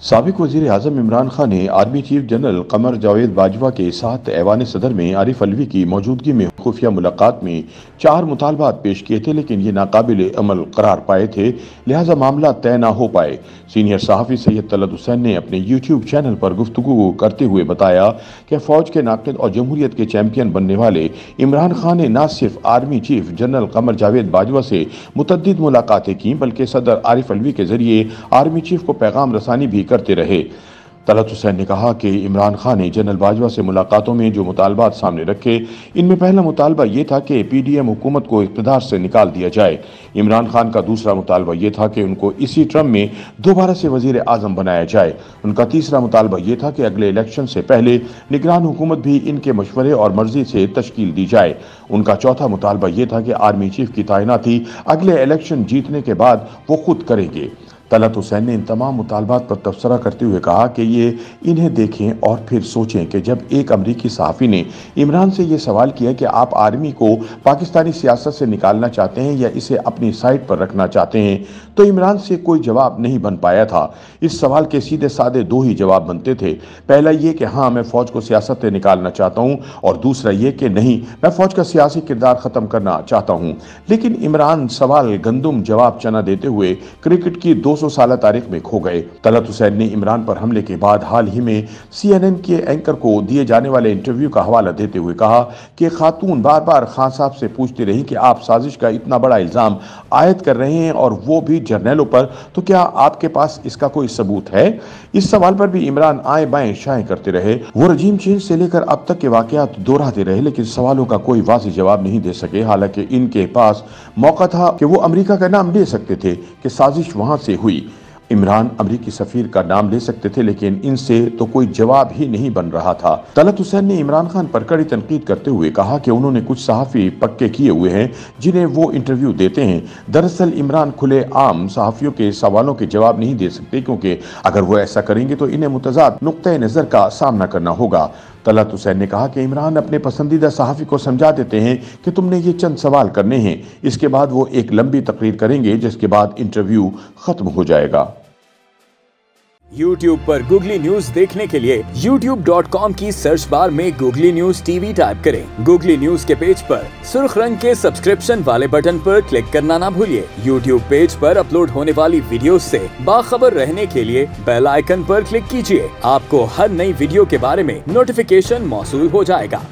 साबिक वज़ीर आज़म इमरान खान ने army chief general Qamar Javed Bajwa के साथ ऐवान सदर में आरिफ अलवी की मौजूदगी में खुफिया मुलाकात में 4 मुतालबात पेश किए थे, लेकिन ये नाकाबिल अमल करार पाए थे, लिहाजा मामला तय न हो पाए। सीनियर सहाफ़ी सैयद तलत हुसैन ने अपने यूट्यूब चैनल पर गुफ्तगू करते हुए बताया कि फ़ौज के नाक़िद और जमहूरियत के चैंपियन बनने वाले इमरान खान ने न सिर्फ army chief general Qamar Javed Bajwa से मुतअद्दिद मुलाकातें की, बल्कि सदर आरिफ अलवी के जरिए आर्मी चीफ को पैगाम रसानी भी करते रहे। तलत हुसैन ने कहा कि इमरान खान ने जनरल बाजवा से मुलाकातों में जो मुतालबात सामने रखे, इनमें पहला मुतालबा यह था कि PDM हुकूमत को इक़्तिदार से निकाल दिया जाए। इमरान खान का दूसरा मुतालबा यह था कि उनको इसी टर्म में दोबारा से वज़ीर आज़म बनाया जाए। उनका तीसरा मुतालबा यह था कि अगले इलेक्शन से पहले निगरान हुकूमत भी इनके मशवरे और मर्जी से तश्कील दी जाए। उनका चौथा मुतालबा यह था कि आर्मी चीफ की तैनाती अगले इलेक्शन जीतने के बाद वो खुद करेंगे। तलत हुसैन ने इन तमाम मुतालबात पर तबसरा करते हुए कहा कि ये इन्हें देखें और फिर सोचें कि जब एक अमरीकी सहाफ़ी ने इमरान से ये सवाल किया कि आप आर्मी को पाकिस्तानी सियासत से निकालना चाहते हैं या इसे अपनी साइड पर रखना चाहते हैं, तो इमरान से कोई जवाब नहीं बन पाया था। इस सवाल के सीधे साधे दो ही जवाब बनते थे। पहला ये कि हाँ, मैं फ़ौज को सियासत से निकालना चाहता हूँ, और दूसरा ये कि नहीं, मैं फ़ौज का सियासी किरदार ख़त्म करना चाहता हूँ। लेकिन इमरान सवाल गंदुम जवाब चना देते हुए क्रिकेट की 200 साल तारीख में खो गए। तलत हुसैन ने इमरान पर हमले के बाद हाल ही में CNN के एंकर को दिए जाने वाले इंटरव्यू का हवाला देते हुए कहा कि खातून बार बार खान साहब से पूछती रही कि आप साजिश का इतना बड़ा इल्जाम आयद कर रहे हैं और वो भी जर्नलों पर, तो क्या आपके पास इसका कोई सबूत है? इस सवाल पर भी इमरान आए बाएं शाएं करते रहे। वो रजीम चेंज से लेकर अब तक के वाकयात दोहराते रहे, लेकिन सवालों का कोई वाज़ेह जवाब नहीं दे सके। हालांकि इनके पास मौका था कि वो अमेरिका का नाम ले सकते थे कि साजिश वहां से हुई। इमरान अमरीकी सफीर का नाम ले सकते थे, लेकिन इनसे तो कोई जवाब ही नहीं बन रहा था। तलत हुसैन ने इमरान खान पर कड़ी तनकीद करते हुए कहा कि उन्होंने कुछ सहाफ़ी पक्के किए हुए हैं जिन्हें वो इंटरव्यू देते हैं। दरअसल इमरान खुले आम सहाफ़ियों के सवालों के जवाब नहीं दे सकते, क्योंकि अगर वो ऐसा करेंगे तो इन्हें मुतज़ाद नुक्ते नज़र का सामना करना होगा। तलत हुसैन ने कहा कि इमरान अपने पसंदीदा सहाफ़ी को समझा देते हैं कि तुमने ये चंद सवाल करने हैं, इसके बाद वो एक लंबी तकरीर करेंगे, जिसके बाद इंटरव्यू खत्म हो जाएगा। YouTube पर गूगली न्यूज देखने के लिए youtube.com की सर्च बार में गूगली न्यूज TV टाइप करें। गूगली न्यूज के पेज पर सुर्ख रंग के सब्सक्रिप्शन वाले बटन पर क्लिक करना ना भूलिए। YouTube पेज पर अपलोड होने वाली वीडियोस से बाखबर रहने के लिए बेल आइकन पर क्लिक कीजिए। आपको हर नई वीडियो के बारे में नोटिफिकेशन मौसूल हो जाएगा।